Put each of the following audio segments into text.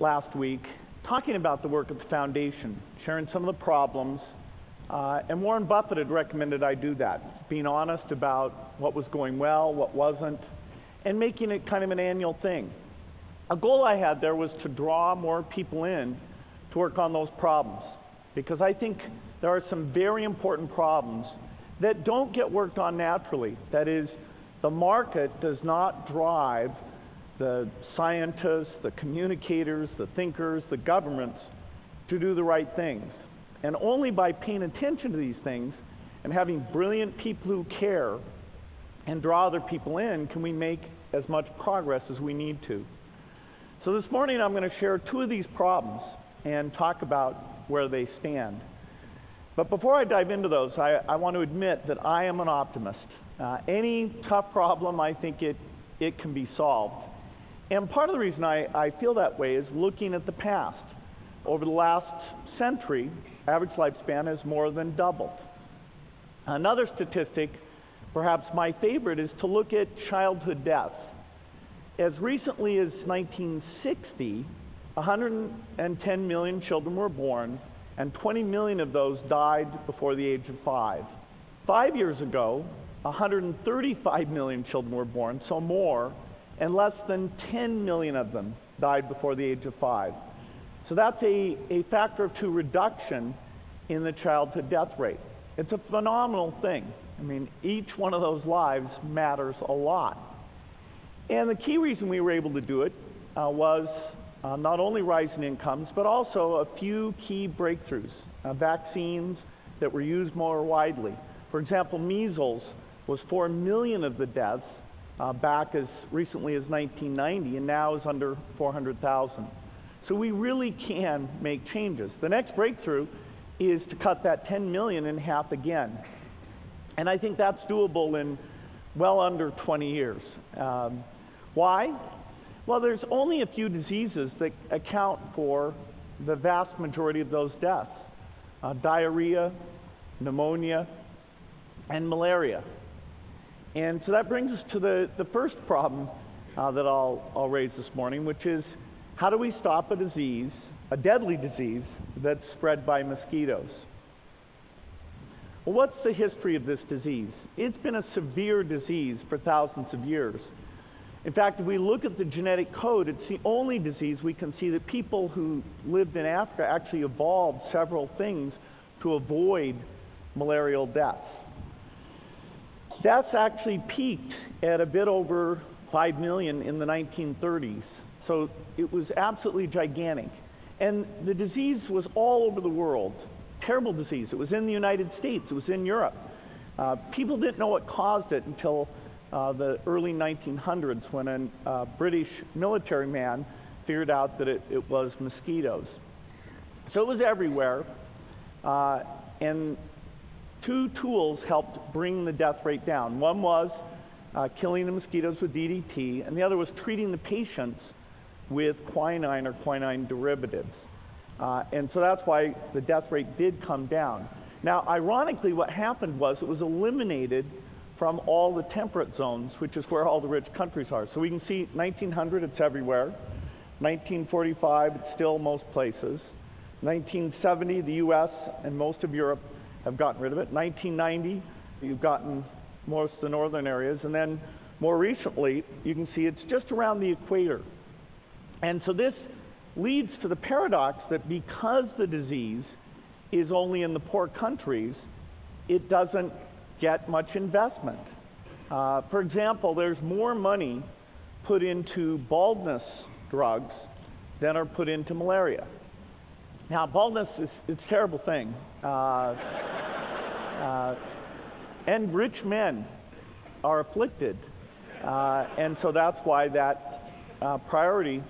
last week talking about the work at the foundation, sharing some of the problems, and Warren Buffett had recommended I do that, being honest about what was going well, what wasn't, and making it kind of an annual thing. A goal I had there was to draw more people in to work on those problems, because I think there are some very important problems that don't get worked on naturally. That is, the market does not drive the scientists, the communicators, the thinkers, the governments to do the right things. And only by paying attention to these things and having brilliant people who care and draw other people in can we make as much progress as we need to. So this morning I'm going to share two of these problems and talk about where they stand. But before I dive into those, I want to admit that I am an optimist. Any tough problem, I think it can be solved. And part of the reason I feel that way is looking at the past. Over the last century, average lifespan has more than doubled. Another statistic, perhaps my favorite, is to look at childhood deaths. As recently as 1960, 110 million children were born, and 20 million of those died before the age of 5. 5 years ago, 135 million children were born, so more, and less than 10 million of them died before the age of 5. So that's a factor of 2 reduction in the childhood death rate. It's a phenomenal thing. I mean, each one of those lives matters a lot. And the key reason we were able to do it was not only rising incomes, but also a few key breakthroughs, vaccines that were used more widely. For example, measles was 4 million of the deaths back as recently as 1990, and now is under 400,000. So we really can make changes. The next breakthrough is to cut that 10 million in half again. And I think that's doable in well under 20 years. Why? Well, there's only a few diseases that account for the vast majority of those deaths. Diarrhea, pneumonia, and malaria. And so that brings us to the first problem that I'll raise this morning, which is how do we stop a disease, a deadly disease, that's spread by mosquitoes? Well, what's the history of this disease? It's been a severe disease for thousands of years. In fact, if we look at the genetic code, it's the only disease we can see that people who lived in Africa actually evolved several things to avoid malarial deaths. Deaths actually peaked at a bit over 5 million in the 1930s. So it was absolutely gigantic. And the disease was all over the world. Terrible disease. It was in the United States. It was in Europe. People didn't know what caused it until the early 1900s when a British military man figured out that it was mosquitoes. So it was everywhere. And 2 tools helped bring the death rate down. One was killing the mosquitoes with DDT, and the other was treating the patients with quinine or quinine derivatives. And so that's why the death rate did come down. Now, ironically, what happened was it was eliminated from all the temperate zones, which is where all the rich countries are. So we can see 1900, it's everywhere. 1945, it's still most places. 1970, the U.S. and most of Europe have gotten rid of it. 1990, you've gotten most of the northern areas. And then more recently, you can see it's just around the equator. And so this leads to the paradox that because the disease is only in the poor countries, it doesn't get much investment. For example, there's more money put into baldness drugs than are put into malaria. Now, baldness is a terrible thing. And rich men are afflicted. And so that's why that priority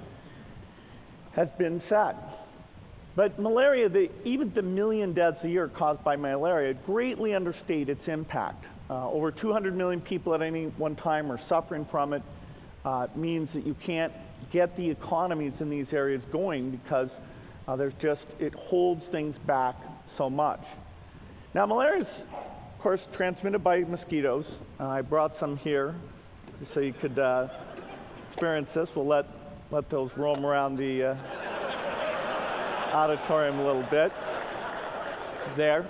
has been set. But malaria, even the million deaths a year caused by malaria, greatly understate its impact. Over 200 million people at any one time are suffering from it. It means that you can't get the economies in these areas going because it holds things back so much. Now, malaria is, of course, transmitted by mosquitoes. I brought some here so you could experience this. We'll let those roam around the auditorium a little bit. There.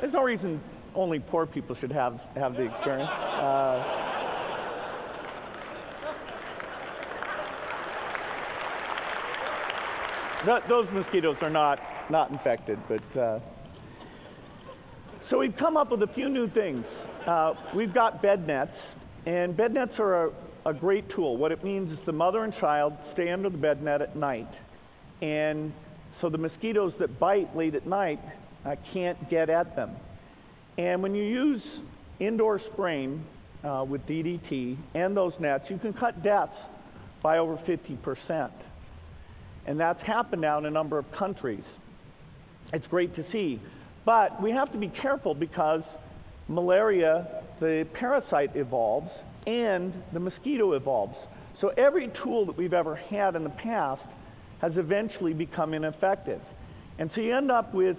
There's no reason only poor people should have the experience. Those mosquitoes are not infected, but so we've come up with a few new things. We've got bed nets, and bed nets are a great tool. What it means is the mother and child stay under the bed net at night, and so the mosquitoes that bite late at night can't get at them. And when you use indoor spraying with DDT and those nets, you can cut deaths by over 50%. And that's happened now in a number of countries. It's great to see. But we have to be careful because malaria, the parasite evolves and the mosquito evolves. So every tool that we've ever had in the past has eventually become ineffective. And so you end up with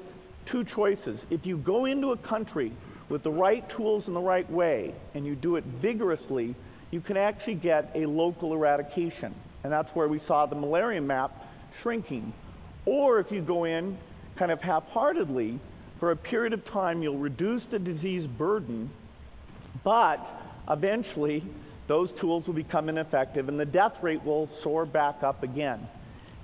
two choices. If you go into a country with the right tools in the right way and you do it vigorously, you can actually get a local eradication. And that's where we saw the malaria map shrinking. Or if you go in kind of half-heartedly, for a period of time you'll reduce the disease burden, but eventually those tools will become ineffective and the death rate will soar back up again.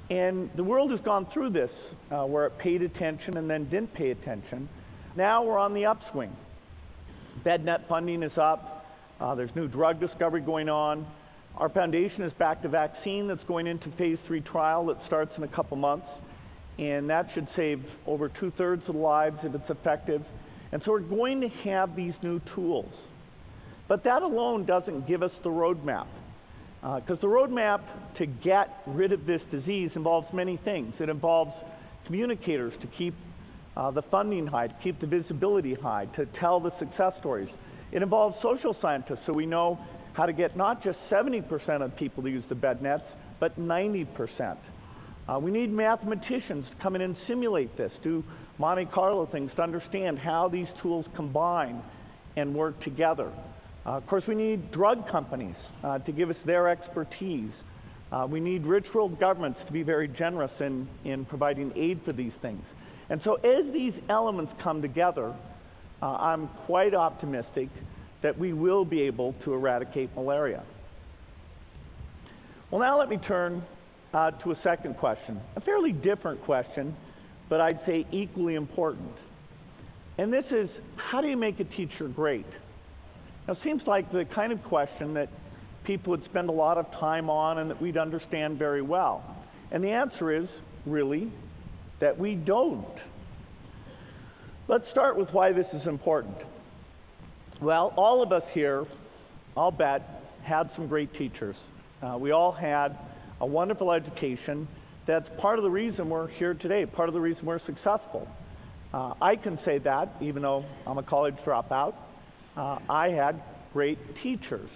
And the world has gone through this where it paid attention and then didn't pay attention. Now we're on the upswing. BedNet funding is up. There's new drug discovery going on. Our foundation is backed a vaccine that's going into phase 3 trial that starts in a couple months. And that should save over 2/3 of the lives if it's effective. And so we're going to have these new tools. But that alone doesn't give us the roadmap. Because the roadmap to get rid of this disease involves many things. It involves communicators to keep the funding high, to keep the visibility high, to tell the success stories. It involves social scientists, so we know how to get not just 70% of people to use the bed nets, but 90%. We need mathematicians to come in and simulate this, do Monte Carlo things to understand how these tools combine and work together. Of course, we need drug companies to give us their expertise. We need rich world governments to be very generous in providing aid for these things. And so as these elements come together, I'm quite optimistic that we will be able to eradicate malaria. Well, now let me turn to a second question, a fairly different question, but I'd say equally important. And this is, how do you make a teacher great? Now, it seems like the kind of question that people would spend a lot of time on and that we'd understand very well. And the answer is, really, that we don't. Let's start with why this is important. Well, all of us here, I'll bet, had some great teachers. We all had a wonderful education. That's part of the reason we're here today, part of the reason we're successful. I can say that, even though I'm a college dropout. I had great teachers.